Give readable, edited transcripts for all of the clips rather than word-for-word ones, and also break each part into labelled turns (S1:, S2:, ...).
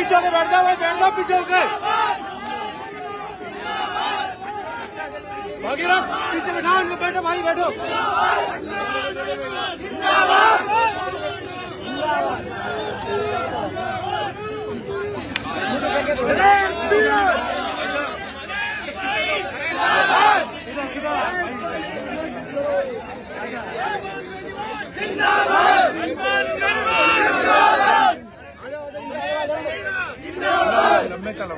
S1: पीछे होकर बैठ जाओ, बैठ जाओ पीछे होकर। भागीरथ पीछे बैठा, उनको बैठो भाई, बैठो। चलो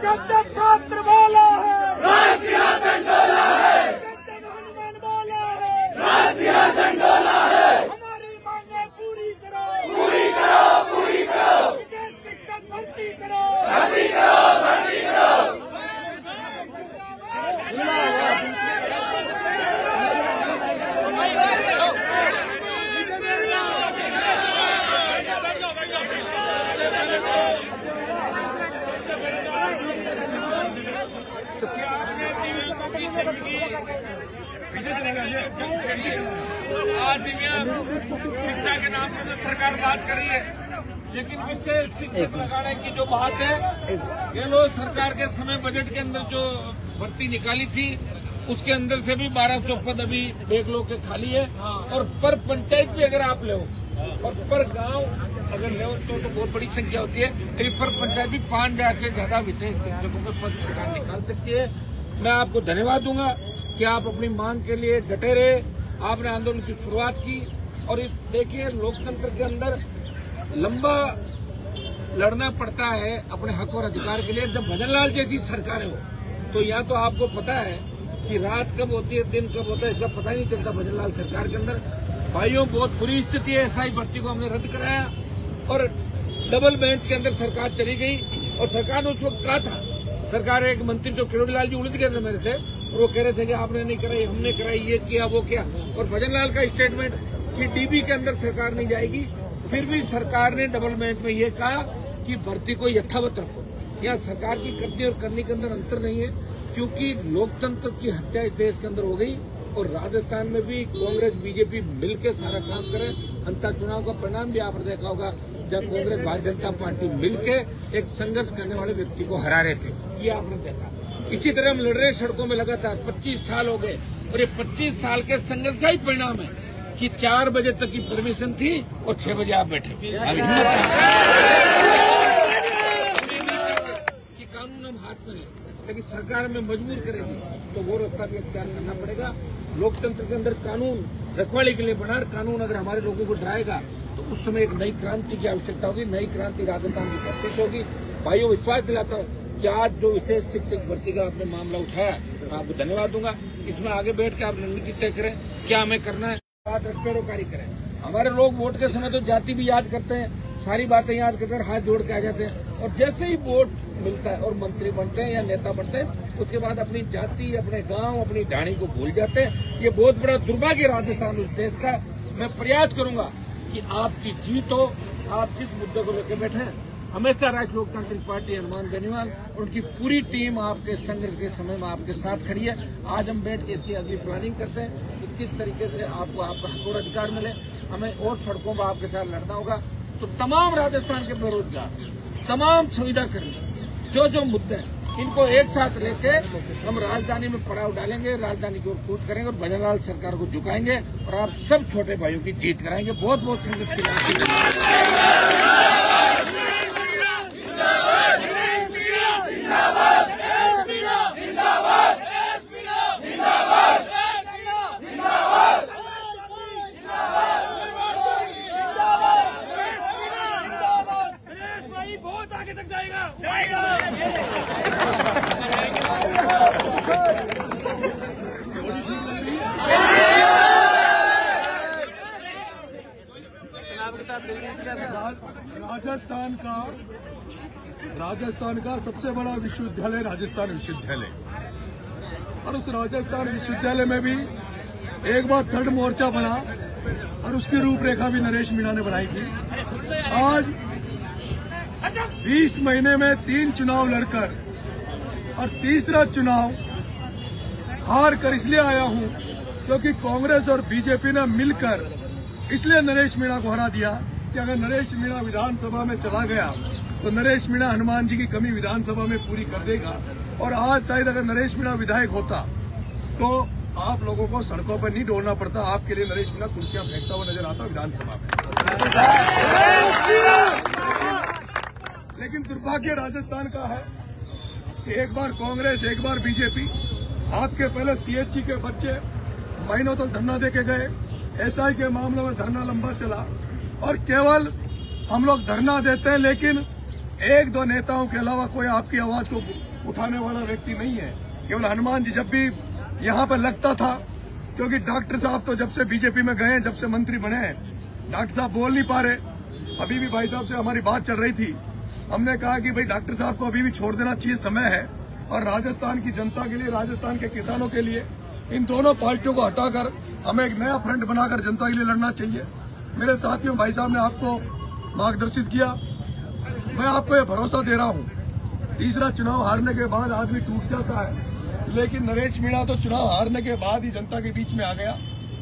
S1: जब जब छात्र बोला है राज सिंहासन डोला है, जब हनुमान बोला है राज सिंहासन डोला है। हमारी मांगे पूरी करो, पूरी करो, पूरी करो। विशेष शिक्षक भर्ती करो, भर्ती करो, भर्ती करो।
S2: शिक्षा के नाम पर सरकार बात कर रही है, लेकिन विशेष शिक्षक लगाने की जो बात है, ये लोग सरकार के समय बजट के अंदर जो भर्ती निकाली थी उसके अंदर से भी 1200 पद अभी देख लो के खाली है। और पर पंचायत भी अगर आप ले और पर गांव अगर ले तो बहुत बड़ी संख्या होती है। लेकिन पर पंचायत भी 5000 से ज्यादा विशेष शिक्षकों के पद सरकार निकाल सकती है। मैं आपको धन्यवाद दूंगा कि आप अपनी मांग के लिए डटे रहे, आपने आंदोलन की शुरुआत की। और देखिए, लोकतंत्र के अंदर लंबा लड़ना पड़ता है अपने हक और अधिकार के लिए। जब भजनलाल जैसी सरकार हो तो या तो आपको पता है कि रात कब होती है, दिन कब होता है, इसका पता ही नहीं चलता। भजनलाल सरकार के अंदर भाइयों बहुत बुरी स्थिति है। एसआई भर्ती को हमने रद्द कराया और डबल बेंच के अंदर सरकार चली गई। और सरकार ने उस वक्त कहा था, सरकार एक मंत्री जो किरोड़ीलाल जी उलझ गए थे मेरे से, और वो कह रहे थे कि आपने नहीं कराई, हमने कराई, ये किया वो किया। और भजनलाल का स्टेटमेंट कि डीबी के अंदर सरकार नहीं जाएगी। फिर भी सरकार ने डबल बेंच में ये कहा कि भर्ती को यथावत रखो। यहाँ सरकार की करनी और करने के अंदर अंतर नहीं है, क्योंकि लोकतंत्र की हत्या इस देश के अंदर हो गई। और राजस्थान में भी कांग्रेस बीजेपी मिलकर सारा काम करे। अंतर चुनाव का परिणाम भी आपने देखा होगा, जब कांग्रेस भारतीय जनता पार्टी मिलकर एक संघर्ष करने वाले व्यक्ति को हरा रहे थे, ये आपने देखा। इसी तरह हम लड़ रहे सड़कों में लगातार 25 साल हो गए। और ये 25 साल के संघर्ष का ही परिणाम है कि 4 बजे तक की परमिशन थी और 6 बजे आप बैठे। कि कानून हम हाथ में लें, लेकिन सरकार हमें मजबूर करेगी तो वो रास्ता भी अख्तियार करना पड़ेगा। लोकतंत्र के अंदर कानून रखवाली के लिए बना, कानून अगर हमारे लोगों को डराएगा तो उस समय एक नई क्रांति की आवश्यकता होगी। नई क्रांति राजस्थान की प्रतीक होगी। भाइयों, विश्वास दिलाता हूँ कि आज जो विशेष शिक्षक भर्ती का आपने मामला उठाया, मैं आपको धन्यवाद दूंगा। इसमें आगे बैठ के आप रणनीति तय करें, क्या हमें करना है, बात पेड़ोकारी करें। हमारे लोग वोट के समय तो जाति भी याद करते हैं, सारी बातें याद करते हैं, हाथ जोड़ के आ जाते हैं। और जैसे ही वोट मिलता है और मंत्री बनते हैं या नेता बनते हैं, उसके बाद अपनी जाति, अपने गांव, अपनी ढाणी को भूल जाते हैं। ये बहुत बड़ा दुर्भाग्य राजस्थान उस देश का। मैं प्रयास करूंगा कि आपकी जीत हो। आप जिस मुद्दे को लेकर बैठे हैं, हमेशा राष्ट्रीय लोकतांत्रिक पार्टी हनुमान बेनीवाल और उनकी पूरी टीम आपके संघर्ष के समय में आपके साथ खड़ी है। आज हम बैठ के इसकी अगली प्लानिंग करते हैं कि किस तरीके से आपको आपका हक और अधिकार मिले। हमें और सड़कों पर आपके साथ लड़ना होगा। तो तमाम राजस्थान के बेरोजगार, तमाम सुविधा कर्मी, जो मुद्दे हैं, इनको एक साथ लेके हम राजधानी में पड़ाव डालेंगे, राजधानी की ओर कूच करेंगे और भजनलाल सरकार को झुकाएंगे और आप सब छोटे भाइयों की जीत कराएंगे। बहुत बहुत संगत की बहुत आगे तक जाएगा।
S3: राजस्थान का सबसे बड़ा विश्वविद्यालय राजस्थान विश्वविद्यालय, और उस राजस्थान विश्वविद्यालय में भी एक बार थर्ड मोर्चा बना और उसकी रूपरेखा भी नरेश मीणा ने बनाई थी। आज 20 महीने में 3 चुनाव लड़कर और तीसरा चुनाव हार कर इसलिए आया हूं क्योंकि कांग्रेस और बीजेपी ने मिलकर इसलिए नरेश मीणा को हरा दिया कि अगर नरेश मीणा विधानसभा में चला गया तो नरेश मीणा हनुमान जी की कमी विधानसभा में पूरी कर देगा। और आज शायद अगर नरेश मीणा विधायक होता तो आप लोगों को सड़कों पर नहीं डोलना पड़ता, आपके लिए नरेश मीणा कुर्सियां फेंकता हुआ नजर आता विधानसभा में। लेकिन दुर्भाग्य राजस्थान का है कि एक बार कांग्रेस एक बार बीजेपी, आपके पहले सीएचसी के बच्चे महीनों तक धरना देके गए, एसआई के मामले में धरना लंबा चला और केवल हम लोग धरना देते हैं, लेकिन एक दो नेताओं के अलावा कोई आपकी आवाज को उठाने वाला व्यक्ति नहीं है। केवल हनुमान जी जब भी यहाँ पर लगता था, क्योंकि डॉक्टर साहब तो जब से बीजेपी में गए, जब से मंत्री बने हैं, डॉक्टर साहब बोल नहीं पा रहे। अभी भी भाई साहब से हमारी बात चल रही थी, हमने कहा कि भाई डॉक्टर साहब को अभी भी छोड़ देना चाहिए, समय है। और राजस्थान की जनता के लिए, राजस्थान के किसानों के लिए इन दोनों पार्टियों को हटाकर हमें एक नया फ्रंट बनाकर जनता के लिए लड़ना चाहिए। मेरे साथियों, भाई साहब ने आपको मार्गदर्शित किया, मैं आपको ये भरोसा दे रहा हूँ, तीसरा चुनाव हारने के बाद आदमी टूट जाता है, लेकिन नरेश मीणा तो चुनाव हारने के बाद ही जनता के बीच में आ गया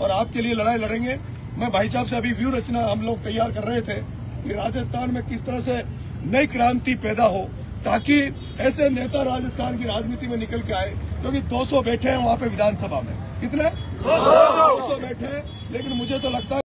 S3: और आपके लिए लड़ाई लड़ेंगे। मैं भाई साहब से अभी व्यू रचना हम लोग तैयार कर रहे थे कि राजस्थान में किस तरह से नई क्रांति पैदा हो, ताकि ऐसे नेता राजस्थान की राजनीति में निकल के आए। क्योंकि 200 बैठे हैं वहाँ पे विधानसभा में, कितने 200 बैठे हैं, लेकिन मुझे तो लगता है